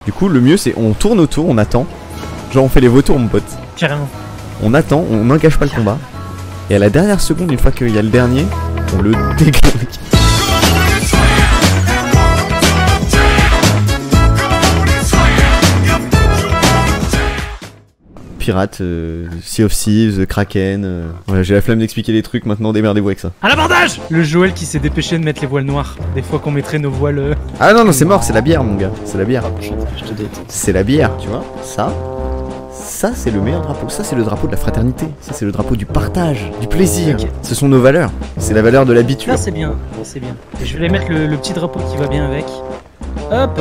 Du coup, le mieux c'est on tourne autour, on attend. Genre on fait les vautours, mon pote. Carrément. On attend, on n'engage pas le combat. Et à la dernière seconde, une fois qu'il y a le dernier, on le déglingue. Pirate, Sea of Thieves, Kraken. Voilà, j'ai la flemme d'expliquer les trucs, maintenant démerdez-vous avec ça. À l'abordage! Le Joël qui s'est dépêché de mettre les voiles noires. Des fois qu'on mettrait nos voiles. Ah non, non, c'est mort, c'est la bière, mon gars. C'est la bière. Je te déteste. C'est la bière, tu vois. Ça c'est le meilleur drapeau. Ça, c'est le drapeau de la fraternité. Ça, c'est le drapeau du partage, du plaisir. Ok. Ce sont nos valeurs. C'est la valeur de l'habitude. Là, c'est bien. Là, c'est bien. Et je vais mettre le petit drapeau qui va bien avec. Hop!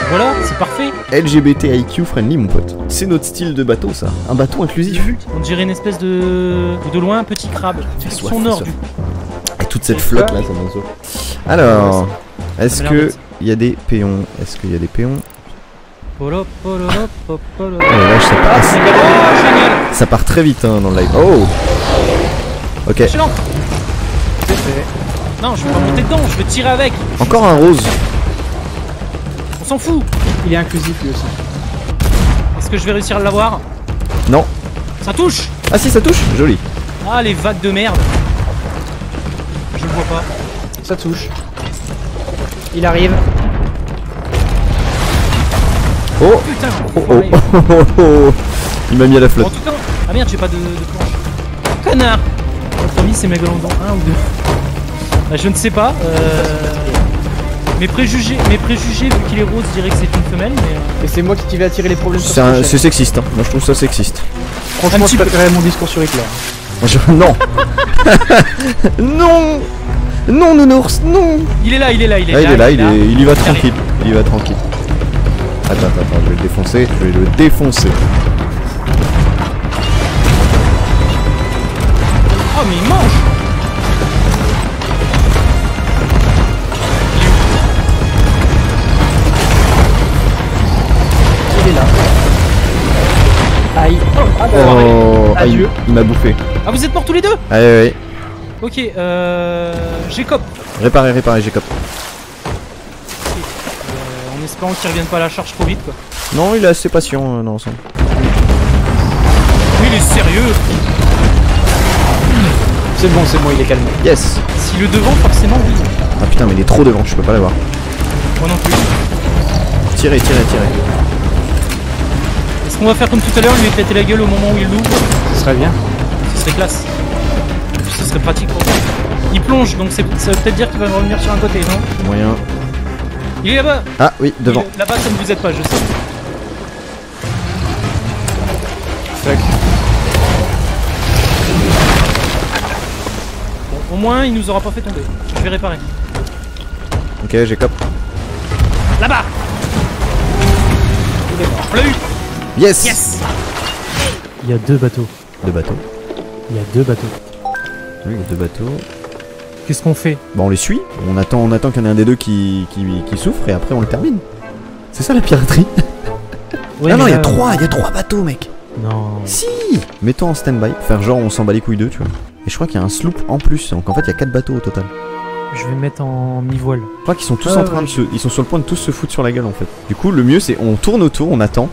Voilà, c'est parfait. LGBTIQ friendly, mon pote. C'est notre style de bateau, ça. Un bateau inclusif. On dirait une espèce de loin, un petit crabe. Fais soif, Son fais or soif. du. Et toute cette flotte là, ça m'a sauvé. Alors, est-ce que il y a des péons? Est-ce qu'il y a des péons? Polo, polo, polo, polo. Oh là, ça Ah, passe. c'est génial! Ça part très vite hein, dans le live. Oh. Ok. Excellent! Non, je vais pas monter dedans, je vais tirer avec. Encore un rose. On s'en fout. Il est inclusif lui aussi. Est-ce que je vais réussir à l'avoir? Non. Ça touche! Ah si, ça touche. Joli. Ah, les vagues de merde. Je le vois pas. Ça touche. Il arrive. Oh. Putain! Oh oh oh oh oh. Il m'a mis à la En flotte. tout cas, ah merde, j'ai pas de planche. Connard! Notre ami, c'est Mégalodon 1 ou 2. Bah, je ne sais pas. Mes préjugés, vu qu'il est rose, je dirais que c'est une femelle, mais. Et c'est moi qui vais attirer les problèmes sur C'est cette chaîne. sexiste. Hein. Moi je trouve ça sexiste. Franchement, un je petit peu. préférais mon discours sur Hitler. Non. Non. Non, nounours, non. Il est là, il est là, il est Ah, là. il est là, il y va Allez. tranquille. Il y va tranquille. Attends, je vais le défoncer. Je vais le défoncer. Oh, mais il mange! Il est là. Aïe. Ah bah, Oh, ah, adieu. il m'a bouffé. Ah, vous êtes morts tous les deux? Ah ouais. Ok, Jacob. Réparer, Jacob. En espérant qu'il revienne pas à la charge trop vite, quoi. Non, il est assez patient dans l'ensemble. Oui, il est sérieux. C'est bon, il est calme. Yes. Si le devant, forcément, oui. Ah putain, mais il est trop devant, je peux pas l'avoir. Moi non plus. Tirez. Est-ce qu'on va faire comme tout à l'heure, lui éclater la gueule au moment où il l'ouvre? Ce serait bien. Ce serait classe. Et puis ce serait pratique pour lui. Il plonge, donc ça veut peut-être dire qu'il va revenir sur un côté, non? Moyen. Il est là-bas. Ah oui, devant. Là-bas, ça ne vous aide pas, je sais. Fuck. Bon, au moins, il nous aura pas fait tomber. Je vais réparer. Ok, Jacob. Là-bas. Il est mort. On l'a eu. Yes. Yes. Il y a deux bateaux. Deux bateaux. Il y a deux bateaux. Oui, il y a deux bateaux. Qu'est-ce qu'on fait? Bon, on les suit. On attend qu'il y en ait un des deux qui souffre et après on le termine. C'est ça la piraterie. Ouais, Ah non, mais il y a là, trois bateaux, mec. Non. Si. Mettons en stand-by, faire genre on s'en bat les couilles d'eux, tu vois. Et je crois qu'il y a un sloop en plus, donc en fait il y a 4 bateaux au total. Je vais mettre en mi-voile. Je crois qu'ils sont tous en train de ils sont sur le point de tous se foutre sur la gueule en fait. Du coup, le mieux c'est on tourne autour, on attend.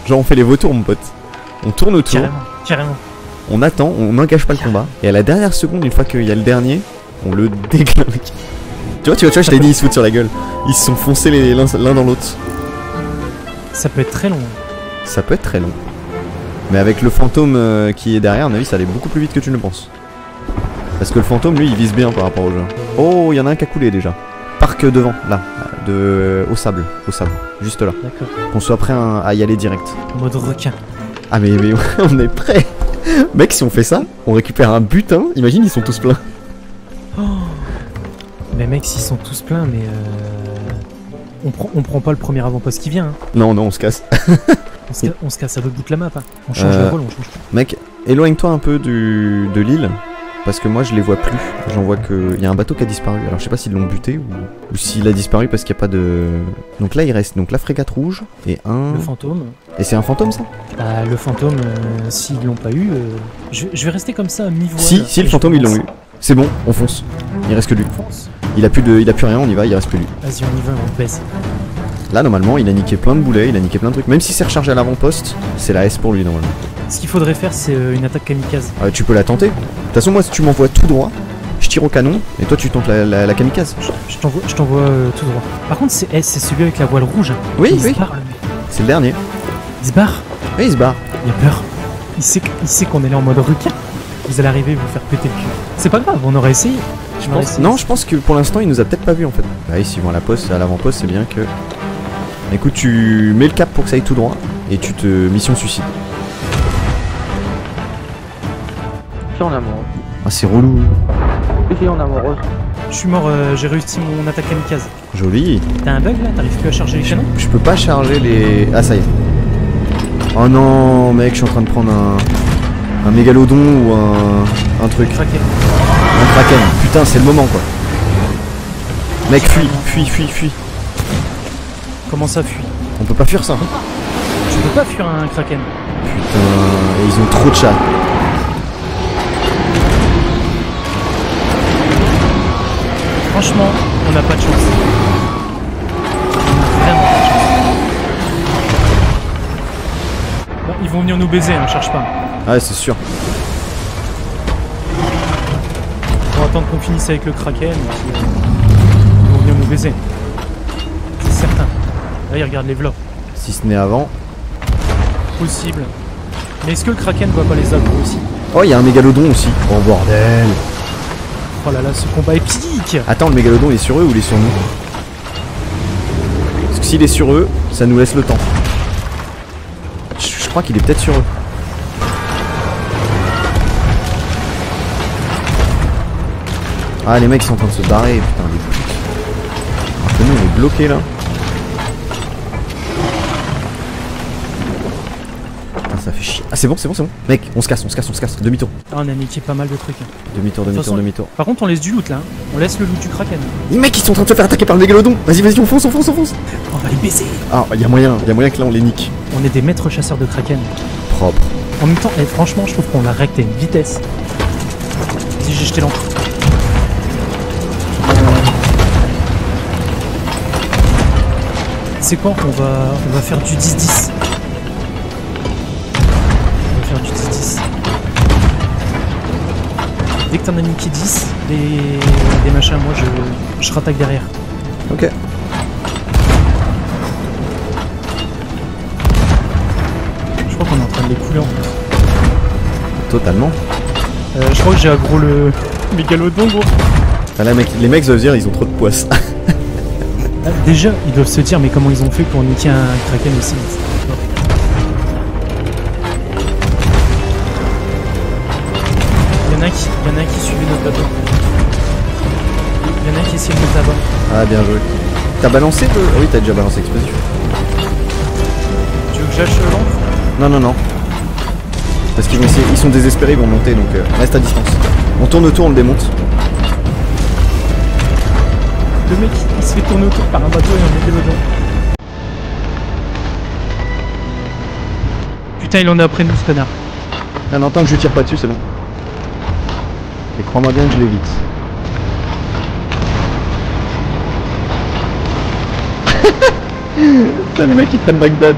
Genre on fait les vautours, mon pote. On tourne autour, Carrément. on attend, on n'engage pas le combat. Et à la dernière seconde, une fois qu'il y a le dernier, on le déglingue. Tu vois, je t'ai dit, ils se foutent sur la gueule. Ils se sont foncés l'un dans l'autre. Ça peut être très long. Ça peut être très long. Mais avec le fantôme qui est derrière, à mon avis, ça allait beaucoup plus vite que tu ne le penses. Parce que le fantôme, lui, il vise bien par rapport au jeu. Oh, il y en a un qui a coulé déjà. Parc devant, là, au sable, juste là. D'accord. Qu'on soit prêt à y aller direct. Mode requin. Ah mais on est prêt. Mec, si on fait ça, on récupère un butin. Imagine, ils sont tous pleins. Oh. Mais mec, s'ils sont tous pleins, mais on prend pas le premier avant-poste qui vient. Hein. Non, on se casse. On se casse à l'autre bout de la map. Hein. On change de rôle, on change tout. Mec, éloigne-toi un peu de l'île. Parce que moi je les vois plus. J'en vois que. Il y a un bateau qui a disparu. Alors je sais pas s'ils l'ont buté ou s'il a disparu parce qu'il n'y a pas de. Donc là il reste donc la frégate rouge et un. Le fantôme. Et c'est un fantôme ça? Bah, le fantôme, s'ils l'ont pas eu, je vais rester comme ça à mi-voile. Si le fantôme ils l'ont eu. C'est bon, on fonce. Il reste que lui. On fonce. Il a plus rien, on y va, il reste que lui. Vas-y, on y va, on baisse. Là normalement il a niqué plein de boulets, il a niqué plein de trucs. Même si c'est rechargé à l'avant-poste, c'est la S pour lui normalement. Ce qu'il faudrait faire, c'est une attaque kamikaze. Tu peux la tenter. De toute façon moi si tu m'envoies tout droit, je tire au canon et toi tu tentes la kamikaze. Je t'envoie tout droit. Par contre, c'est celui avec la voile rouge. Hein. Oui, Il se oui. barre, le mec. C'est le dernier. Il se barre. Oui il se barre. Il a peur. Il sait qu'on est là en mode requin. Vous allez arriver et vous faire péter le cul. C'est pas grave, on aurait essayé. Non, je pense que pour l'instant il nous a peut-être pas vu en fait. Bah oui, s'ils vont à la poste, à l'avant-poste, c'est bien que. Écoute, tu mets le cap pour que ça aille tout droit et tu te mission suicide. Je suis en amour. Ah c'est relou. Je suis en amour. Je suis mort, j'ai réussi mon attaque kamikaze. Joli. T'as un bug là? T'arrives plus à charger les canons? Je peux pas charger les. Ah ça y est. Oh non mec, je suis en train de prendre un mégalodon ou un truc. Kraken. Un kraken. Putain, c'est le moment quoi. Mec, fuis. Comment ça fuit? On peut pas fuir ça. Tu peux pas fuir un kraken. Putain, et ils ont trop de chats. Franchement, on n'a pas de chance. On a vraiment pas de chance. Bon, ils vont venir nous baiser, hein, cherche pas. Ah, c'est sûr. On va attendre qu'on finisse avec le kraken. Et puis, ils vont venir nous baiser. C'est certain. Là, ils regardent les vlogs. Si ce n'est avant. Possible. Mais est-ce que le kraken voit pas les aggro aussi? Oh, il y a un mégalodon aussi. Oh bordel. Oh là là, ce combat épique! Attends, le mégalodon il est sur eux ou il est sur nous? Parce que s'il est sur eux, ça nous laisse le temps. Je crois qu'il est peut-être sur eux. Ah, les mecs sont en train de se barrer, putain, les putes. Alors que nous on est bloqués là. Putain, ça fait chier. Ah, c'est bon. Mec, on se casse. Demi-tour. Ah, on a niqué pas mal de trucs. Hein. Demi-tour. Par contre, on laisse du loot là. Hein. On laisse le loot du kraken. Les mecs, ils sont en train de se faire attaquer par le mégalodon. Vas-y, on fonce. On va les baiser. Ah, y a moyen que là on les nique. On est des maîtres chasseurs de kraken. Propre. En même temps, franchement, je trouve qu'on a recté une vitesse. Si j'ai jeté l'encre. C'est quoi? On va faire du 10-10. On va faire du 10-10. Dès que t'en as niqué 10, des machins, moi je rattaque derrière. Ok. Je crois qu'on est en train de les couler en plus. Totalement. Je crois que j'ai aggro le mégalodon gros. Ah, là, les mecs doivent dire ils ont trop de poisse. Ah, déjà, ils doivent se dire mais comment ils ont fait pour niquer un kraken aussi. Il y en a un qui suivait notre bateau. Il y en a un qui essayait de mettre là-bas. Ah, bien joué. T'as balancé le... Ah oui, t'as déjà balancé l'explosif. Tu veux que j'âche l'encre? Non. Parce qu'ils vont essayer... Ils sont désespérés, ils vont monter, donc reste à distance. On tourne autour, on le démonte. Le mec, il se fait tourner autour par un bateau et un mégalodon. Putain, il en est après nous, ce connard. Non, tant que je tire pas dessus, c'est bon. Et crois-moi bien que je l'évite. Putain, les mecs ils prennent Bagdad.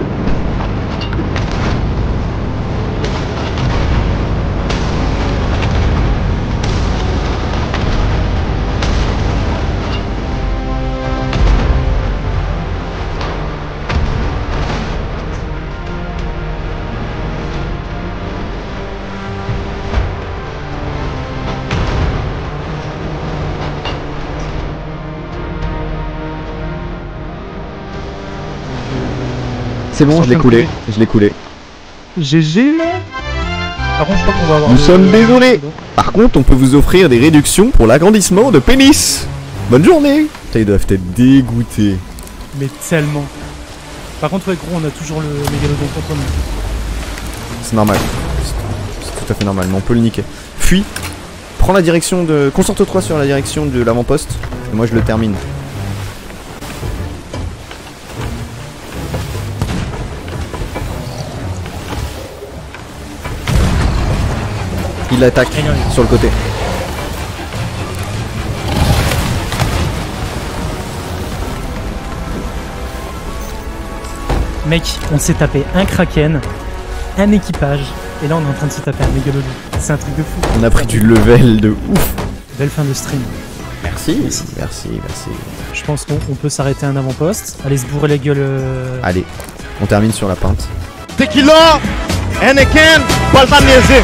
C'est bon, je l'ai coulé. GG là. Par contre, je crois qu'on va avoir. Nous sommes désolés. Par contre, on peut vous offrir des réductions pour l'agrandissement de pénis. Bonne journée. Putain, ils doivent être dégoûtés. Mais tellement. Par contre, ouais, gros, on a toujours le mégalodon contre nous. C'est normal. C'est tout à fait normal, mais on peut le niquer. Fuis. Prends la direction de... Concentre-toi sur la direction de l'avant-poste. Et moi, je le termine. Il attaque sur le côté. Mec, on s'est tapé un kraken, un équipage, et là on est en train de se taper un mégalodon. C'est un truc de fou. On a pris du level de ouf. Belle fin de stream. Merci. Merci. Je pense qu'on peut s'arrêter un avant-poste. Allez se bourrer la gueule. Allez, on termine sur la pinte. Tequila, Anakin, pas le temps de niaiser.